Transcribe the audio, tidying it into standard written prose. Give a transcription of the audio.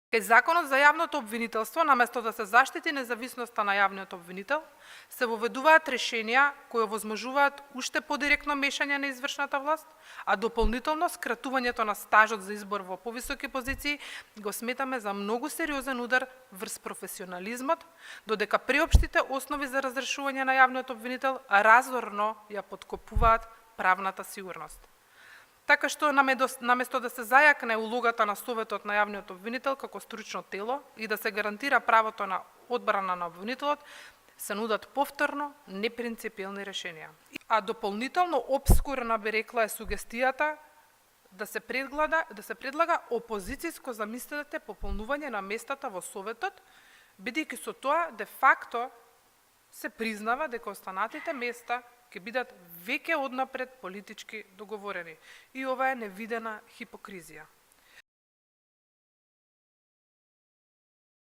Кај Законот за јавното обвинителство, наместо да се заштити независноста на јавниот обвинител, се воведуваат решенија кои овозможуваат уште подиректно мешање на извршната власт, а дополнително скратувањето на стажот за избор во повисоки позиции го сметаме за многу сериозен удар врз професионализмот, додека преопштите основи за разрешување на јавниот обвинител разорно ја поткопуваат правната сигурност. Така што наместо да се зајакне улогата на Советот на јавниот обвинител како стручно тело и да се гарантира правото на одбрана на обвинителот, се нудат повторно непринципиелни решенија. А дополнително обскурна би рекла е сугестијата да се предлага опозицијско замислете пополнување на местата во Советот, бидејќи со тоа де факто се признава дека останатите места ќе бидат веќе однапред политички договорени. И ова е невидена хипокризија.